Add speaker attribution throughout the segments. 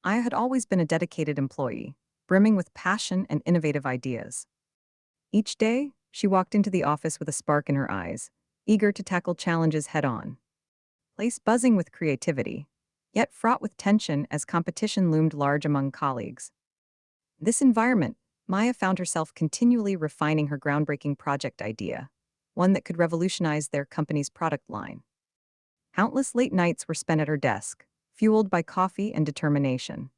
Speaker 1: Maya had always been a dedicated employee, brimming with passion and innovative ideas. Each day, she walked into the office with a spark in her eyes, eager to tackle challenges head-on. Place buzzing with creativity, yet fraught with tension as competition loomed large among colleagues. In this environment, Maya found herself continually refining her groundbreaking project idea, one that could revolutionize their company's product line. Countless late nights were spent at her desk, fueled by coffee and determination.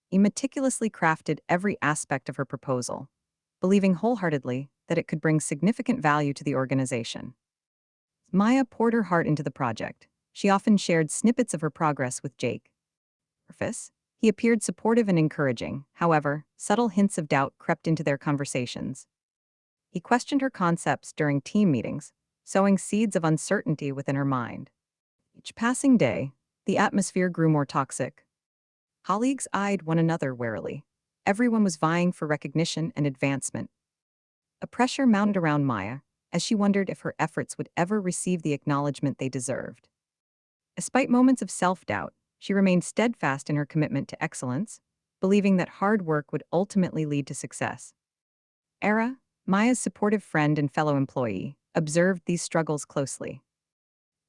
Speaker 1: He meticulously crafted every aspect of her proposal, believing wholeheartedly that it could bring significant value to the organization. Maya poured her heart into the project. She often shared snippets of her progress with Jake. Surface, he appeared supportive and encouraging. However, subtle hints of doubt crept into their conversations. He questioned her concepts during team meetings, sowing seeds of uncertainty within her mind. Each passing day, the atmosphere grew more toxic. Colleagues eyed one another warily. Everyone was vying for recognition and advancement. A pressure mounted around Maya as she wondered if her efforts would ever receive the acknowledgement they deserved. Despite moments of self-doubt, she remained steadfast in her commitment to excellence, believing that hard work would ultimately lead to success. Era, Maya's supportive friend and fellow employee, observed these struggles closely.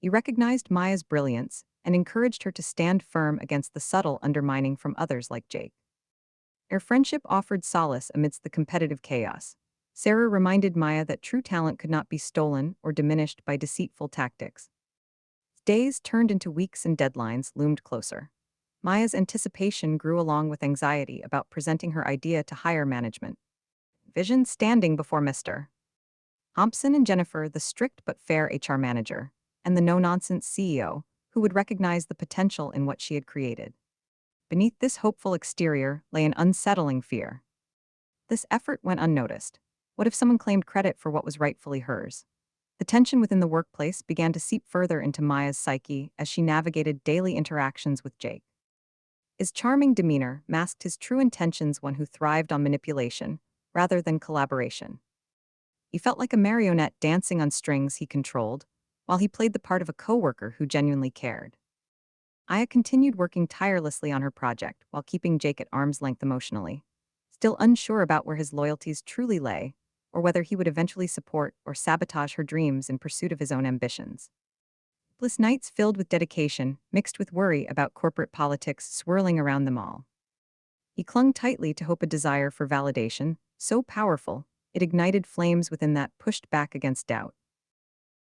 Speaker 1: He recognized Maya's brilliance and encouraged her to stand firm against the subtle undermining from others like Jake. Their friendship offered solace amidst the competitive chaos. Sarah reminded Maya that true talent could not be stolen or diminished by deceitful tactics. Days turned into weeks and deadlines loomed closer. Maya's anticipation grew along with anxiety about presenting her idea to higher management. Vision standing before Mr. Thompson and Jennifer, the strict but fair HR manager, and the no-nonsense CEO, who would recognize the potential in what she had created. Beneath this hopeful exterior lay an unsettling fear. This effort went unnoticed. What if someone claimed credit for what was rightfully hers? The tension within the workplace began to seep further into Maya's psyche as she navigated daily interactions with Jake. His charming demeanor masked his true intentions, one who thrived on manipulation rather than collaboration. He felt like a marionette dancing on strings he controlled, while he played the part of a coworker who genuinely cared. Aya continued working tirelessly on her project while keeping Jake at arm's length emotionally, still unsure about where his loyalties truly lay, or whether he would eventually support or sabotage her dreams in pursuit of his own ambitions. Bliss nights filled with dedication, mixed with worry about corporate politics swirling around them all. He clung tightly to hope, a desire for validation, so powerful, it ignited flames within that pushed back against doubt.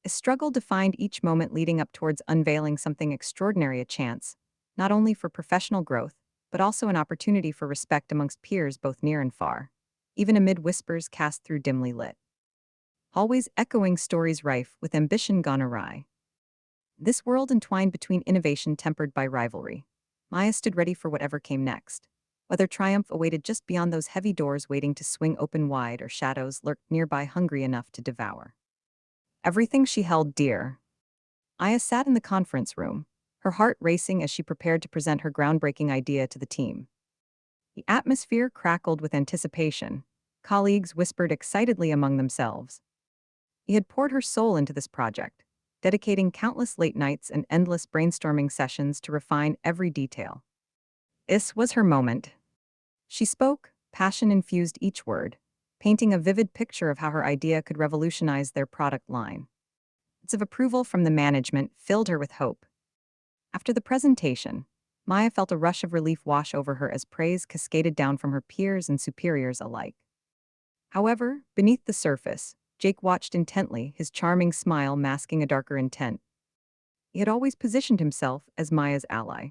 Speaker 1: A struggle defined each moment leading up towards unveiling something extraordinary, a chance, not only for professional growth, but also an opportunity for respect amongst peers both near and far, even amid whispers cast through dimly lit hallways echoing stories rife with ambition gone awry. This world entwined between innovation tempered by rivalry. Maya stood ready for whatever came next. Whether triumph awaited just beyond those heavy doors waiting to swing open wide, or shadows lurked nearby hungry enough to devour everything she held dear. Aya sat in the conference room, her heart racing as she prepared to present her groundbreaking idea to the team. The atmosphere crackled with anticipation. Colleagues whispered excitedly among themselves. He had poured her soul into this project, dedicating countless late nights and endless brainstorming sessions to refine every detail. This was her moment. She spoke, passion infused each word, painting a vivid picture of how her idea could revolutionize their product line. Words of approval from the management filled her with hope. After the presentation, Maya felt a rush of relief wash over her as praise cascaded down from her peers and superiors alike. However, beneath the surface, Jake watched intently, his charming smile masking a darker intent. He had always positioned himself as Maya's ally,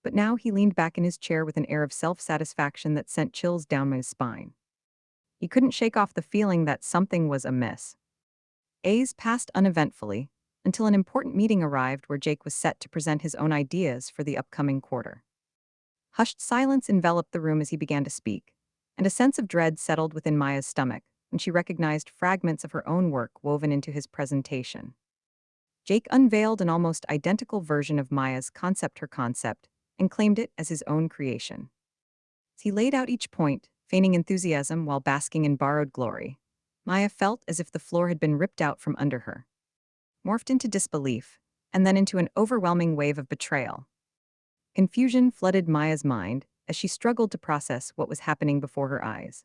Speaker 1: but now he leaned back in his chair with an air of self-satisfaction that sent chills down his spine. He couldn't shake off the feeling that something was amiss. Days passed uneventfully, until an important meeting arrived where Jake was set to present his own ideas for the upcoming quarter. Hushed silence enveloped the room as he began to speak, and a sense of dread settled within Maya's stomach when she recognized fragments of her own work woven into his presentation. Jake unveiled an almost identical version of Maya's concept, and claimed it as his own creation. As he laid out each point, feigning enthusiasm while basking in borrowed glory, Maya felt as if the floor had been ripped out from under her, morphed into disbelief, and then into an overwhelming wave of betrayal. Confusion flooded Maya's mind as she struggled to process what was happening before her eyes.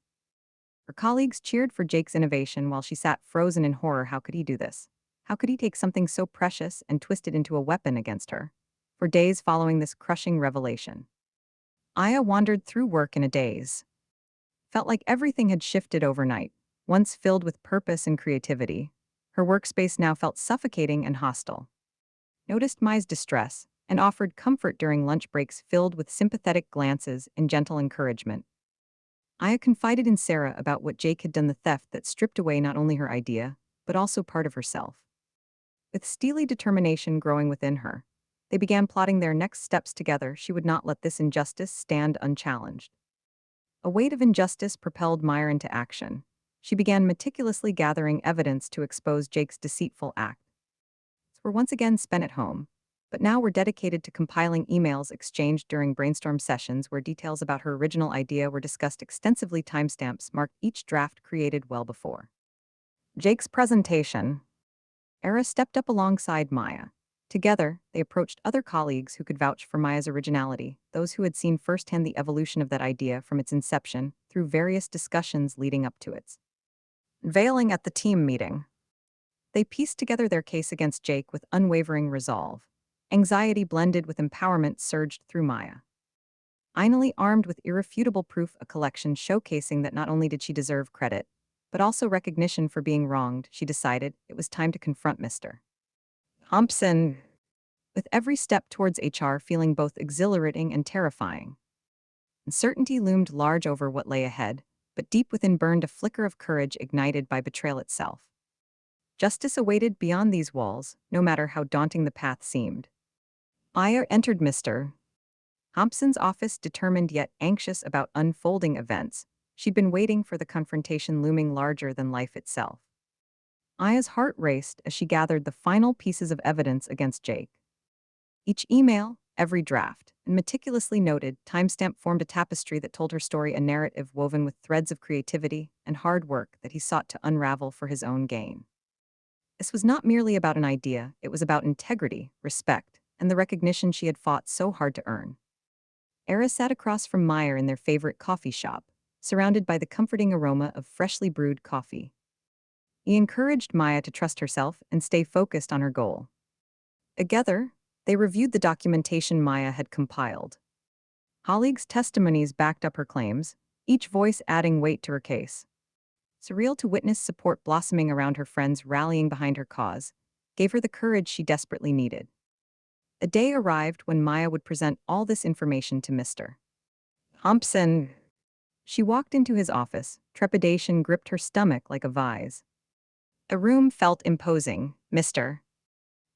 Speaker 1: Her colleagues cheered for Jake's innovation while she sat frozen in horror. How could he do this? How could he take something so precious and twist it into a weapon against her? For days following this crushing revelation, Aya wandered through work in a daze. Felt like everything had shifted overnight. Once filled with purpose and creativity, her workspace now felt suffocating and hostile. Noticed Mai's distress and offered comfort during lunch breaks filled with sympathetic glances and gentle encouragement. Aya confided in Sarah about what Jake had done, the theft that stripped away not only her idea, but also part of herself. With steely determination growing within her, they began plotting their next steps together. She would not let this injustice stand unchallenged. A weight of injustice propelled Meyer into action. She began meticulously gathering evidence to expose Jake's deceitful acts. Were once again spent at home, but now were dedicated to compiling emails exchanged during brainstorm sessions where details about her original idea were discussed extensively. Timestamps marked each draft created well before Jake's presentation. Era stepped up alongside Maya. Together, they approached other colleagues who could vouch for Maya's originality, those who had seen firsthand the evolution of that idea from its inception through various discussions leading up to its unveiling at the team meeting. They pieced together their case against Jake with unwavering resolve. Anxiety blended with empowerment surged through Maya. Finally armed with irrefutable proof, a collection showcasing that not only did she deserve credit, but also recognition for being wronged, she decided it was time to confront Mr. Thompson. With every step towards HR feeling both exhilarating and terrifying. Uncertainty loomed large over what lay ahead, but deep within burned a flicker of courage ignited by betrayal itself. Justice awaited beyond these walls, no matter how daunting the path seemed. Aya entered Mr. Thompson's office determined yet anxious about unfolding events. She'd been waiting for the confrontation looming larger than life itself. Aya's heart raced as she gathered the final pieces of evidence against Jake. Each email, every draft, and meticulously noted timestamp formed a tapestry that told her story, a narrative woven with threads of creativity and hard work that he sought to unravel for his own gain. This was not merely about an idea, it was about integrity, respect, and the recognition she had fought so hard to earn. Era sat across from Meyer in their favorite coffee shop, surrounded by the comforting aroma of freshly brewed coffee. He encouraged Maya to trust herself and stay focused on her goal. Together, they reviewed the documentation Maya had compiled. Colleagues' testimonies backed up her claims, each voice adding weight to her case. Surreal to witness support blossoming around her, friends rallying behind her cause, gave her the courage she desperately needed. A day arrived when Maya would present all this information to Mr. Thompson. She walked into his office, trepidation gripped her stomach like a vise. The room felt imposing. Mr.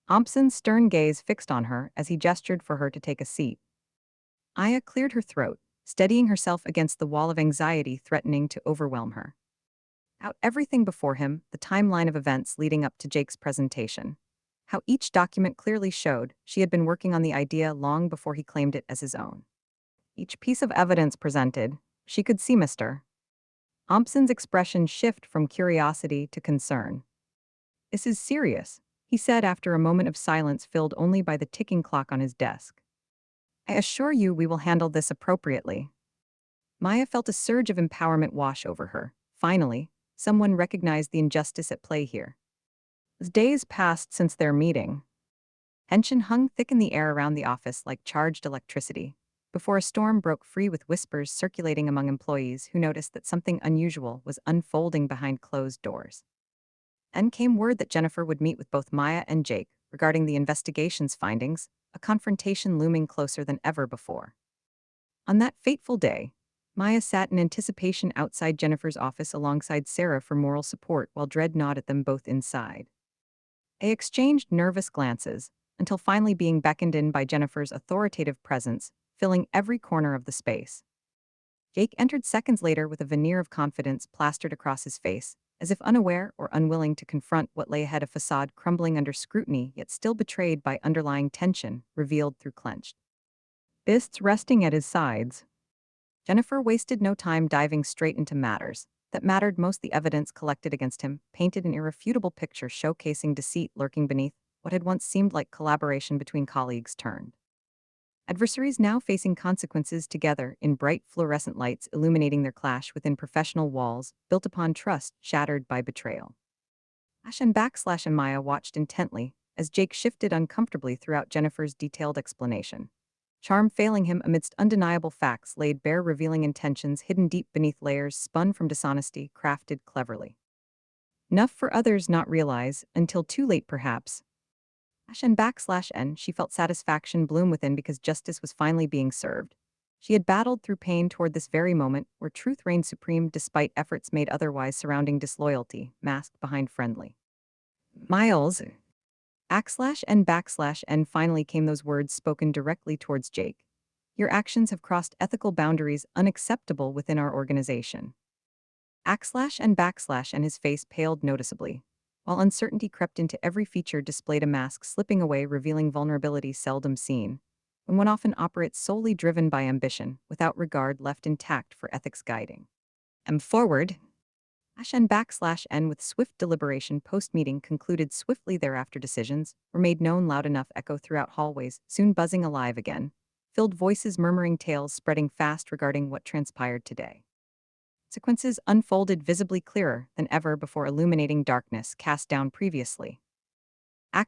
Speaker 1: Thompson's stern gaze fixed on her as he gestured for her to take a seat. Aya cleared her throat, steadying herself against the wall of anxiety threatening to overwhelm her. Out everything before him, the timeline of events leading up to Jake's presentation. How each document clearly showed she had been working on the idea long before he claimed it as his own. Each piece of evidence presented, she could see Mr. Thompson's expression shift from curiosity to concern. "This is serious," he said after a moment of silence filled only by the ticking clock on his desk. "I assure you we will handle this appropriately." Maya felt a surge of empowerment wash over her. Finally, someone recognized the injustice at play here. As days passed since their meeting, tension hung thick in the air around the office like charged electricity, before a storm broke free with whispers circulating among employees who noticed that something unusual was unfolding behind closed doors. Then came word that Jennifer would meet with both Maya and Jake regarding the investigation's findings, a confrontation looming closer than ever before. On that fateful day, Maya sat in anticipation outside Jennifer's office alongside Sarah for moral support while dread gnawed at them both inside. They exchanged nervous glances, until finally being beckoned in by Jennifer's authoritative presence, filling every corner of the space. Jake entered seconds later with a veneer of confidence plastered across his face, as if unaware or unwilling to confront what lay ahead, a facade crumbling under scrutiny yet still betrayed by underlying tension, revealed through clenched fists resting at his sides. Jennifer wasted no time diving straight into matters that mattered most. The evidence collected against him painted an irrefutable picture showcasing deceit lurking beneath what had once seemed like collaboration between colleagues turned Adversaries now facing consequences together in bright fluorescent lights illuminating their clash within professional walls built upon trust shattered by betrayal. Ash and Maya watched intently as Jake shifted uncomfortably throughout Jennifer's detailed explanation. Charm failing him amidst undeniable facts laid bare revealing intentions hidden deep beneath layers spun from dishonesty crafted cleverly. Enough for others not realize, until too late perhaps. Ash and she felt satisfaction bloom within because justice was finally being served. She had battled through pain toward this very moment where truth reigned supreme despite efforts made otherwise surrounding disloyalty, masked behind friendly. Miles, \n finally came those words spoken directly towards Jake. Your actions have crossed ethical boundaries unacceptable within our organization. And his face paled noticeably, while uncertainty crept into every feature displayed a mask slipping away revealing vulnerability seldom seen, when one often operates solely driven by ambition, without regard left intact for ethics guiding. Forward. Ash and N with swift deliberation post-meeting concluded swiftly thereafter decisions were made known loud enough echo throughout hallways, soon buzzing alive again, filled voices murmuring tales spreading fast regarding what transpired today. Sequences unfolded visibly clearer than ever before illuminating darkness cast down previously. \n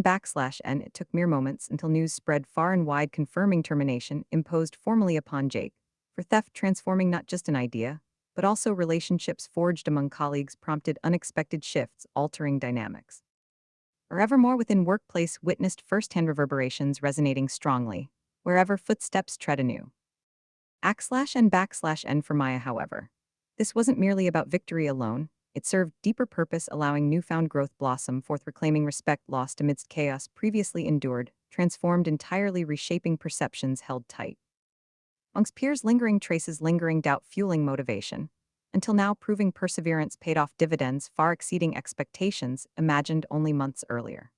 Speaker 1: it took mere moments until news spread far and wide confirming termination imposed formally upon Jake, for theft transforming not just an idea, but also relationships forged among colleagues prompted unexpected shifts altering dynamics. Evermore within workplace witnessed first-hand reverberations resonating strongly, wherever footsteps tread anew. \n for Maya, however. This wasn't merely about victory alone, it served deeper purpose allowing newfound growth blossom forth reclaiming respect lost amidst chaos previously endured, transformed entirely reshaping perceptions held tight. Amongst peers lingering traces lingering doubt fueling motivation, until now proving perseverance paid off dividends far exceeding expectations imagined only months earlier.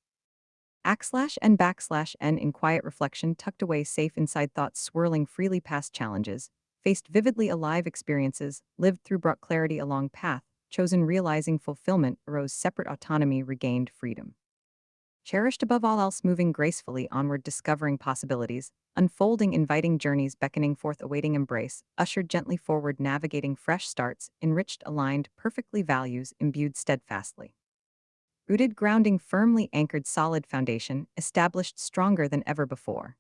Speaker 1: \n in quiet reflection tucked away safe inside thoughts swirling freely past challenges, faced vividly alive experiences, lived through brought clarity along path, chosen realizing fulfillment arose separate autonomy regained freedom. Cherished above all else moving gracefully onward discovering possibilities, unfolding inviting journeys beckoning forth awaiting embrace, ushered gently forward navigating fresh starts, enriched aligned, perfectly values imbued steadfastly. Rooted grounding firmly anchored solid foundation, established stronger than ever before.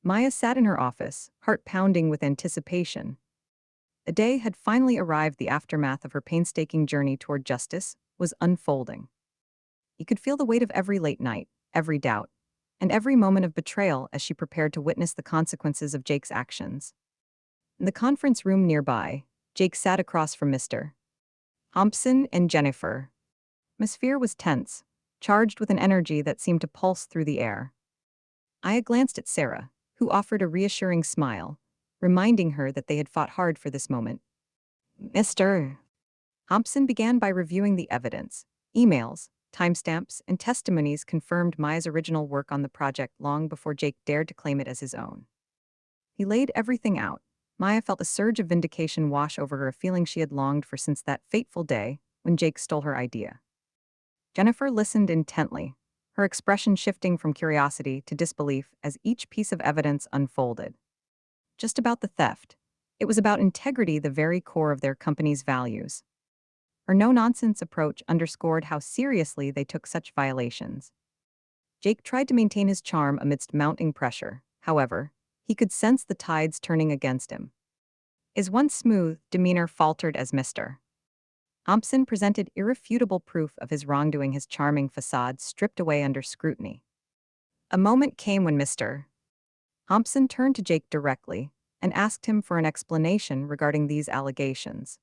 Speaker 1: Maya sat in her office, heart pounding with anticipation. The day had finally arrived the aftermath of her painstaking journey toward justice was unfolding. You could feel the weight of every late night, every doubt, and every moment of betrayal as she prepared to witness the consequences of Jake's actions. In the conference room nearby, Jake sat across from Mr. Thompson and Jennifer. Atmosphere was tense, charged with an energy that seemed to pulse through the air. Aya glanced at Sarah, who offered a reassuring smile, reminding her that they had fought hard for this moment. Mr. Thompson began by reviewing the evidence. Emails, timestamps, and testimonies confirmed Maya's original work on the project long before Jake dared to claim it as his own. He laid everything out. Maya felt a surge of vindication wash over her, a feeling she had longed for since that fateful day when Jake stole her idea. Jennifer listened intently, her expression shifting from curiosity to disbelief as each piece of evidence unfolded. Just about the theft. It was about integrity, the very core of their company's values. Her no-nonsense approach underscored how seriously they took such violations. Jake tried to maintain his charm amidst mounting pressure. However, he could sense the tides turning against him. His once smooth demeanor faltered as Mr. Thompson presented irrefutable proof of his wrongdoing, his charming facade stripped away under scrutiny. A moment came when Mr. Thompson turned to Jake directly and asked him for an explanation regarding these allegations.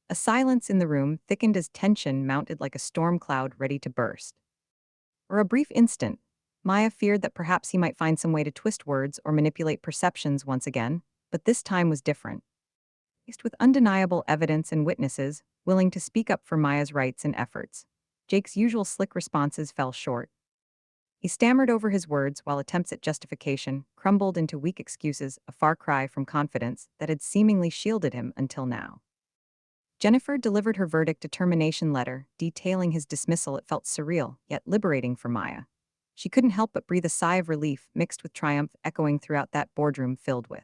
Speaker 1: A silence in the room thickened as tension mounted like a storm cloud ready to burst. For a brief instant, Maya feared that perhaps he might find some way to twist words or manipulate perceptions once again, but this time was different. Faced with undeniable evidence and witnesses, willing to speak up for Maya's rights and efforts, Jake's usual slick responses fell short. He stammered over his words while attempts at justification crumbled into weak excuses, a far cry from confidence that had seemingly shielded him until now. Jennifer delivered her verdict determination letter, detailing his dismissal. It felt surreal, yet liberating for Maya. She couldn't help but breathe a sigh of relief mixed with triumph echoing throughout that boardroom filled with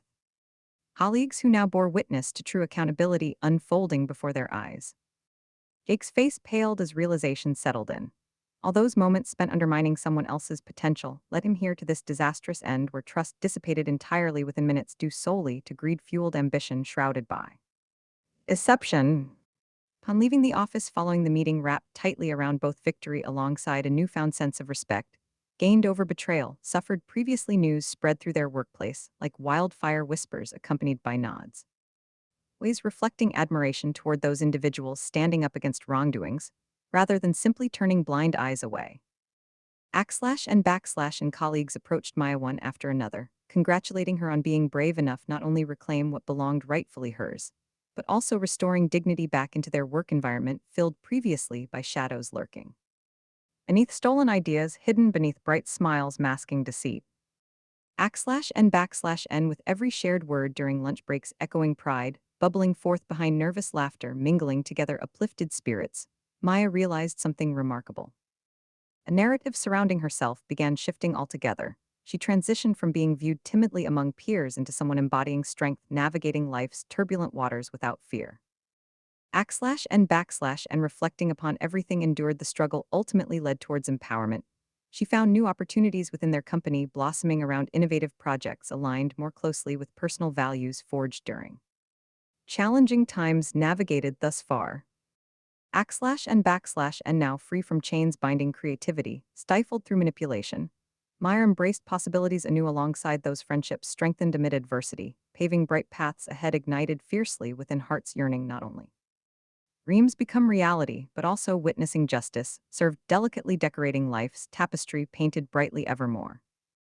Speaker 1: colleagues who now bore witness to true accountability unfolding before their eyes. Jake's face paled as realization settled in. All those moments spent undermining someone else's potential led him here to this disastrous end where trust dissipated entirely within minutes due solely to greed-fueled ambition shrouded by deception. Upon leaving the office following the meeting wrapped tightly around both victory alongside a newfound sense of respect, gained over betrayal, suffered previously news spread through their workplace like wildfire whispers accompanied by nods. Ways reflecting admiration toward those individuals standing up against wrongdoings, rather than simply turning blind eyes away. And colleagues approached Maya one after another, congratulating her on being brave enough not only reclaim what belonged rightfully hers, but also restoring dignity back into their work environment filled previously by shadows lurking beneath stolen ideas hidden beneath bright smiles masking deceit. And with every shared word during lunch breaks echoing pride, bubbling forth behind nervous laughter mingling together uplifted spirits, Maya realized something remarkable. A narrative surrounding herself began shifting altogether. She transitioned from being viewed timidly among peers into someone embodying strength navigating life's turbulent waters without fear. And reflecting upon everything endured the struggle ultimately led towards empowerment. She found new opportunities within their company blossoming around innovative projects aligned more closely with personal values forged during challenging times navigated thus far. And now free from chains binding creativity, stifled through manipulation. Meyer embraced possibilities anew alongside those friendships strengthened amid adversity, paving bright paths ahead ignited fiercely within hearts yearning not only dreams become reality, but also witnessing justice, served delicately decorating life's tapestry painted brightly evermore.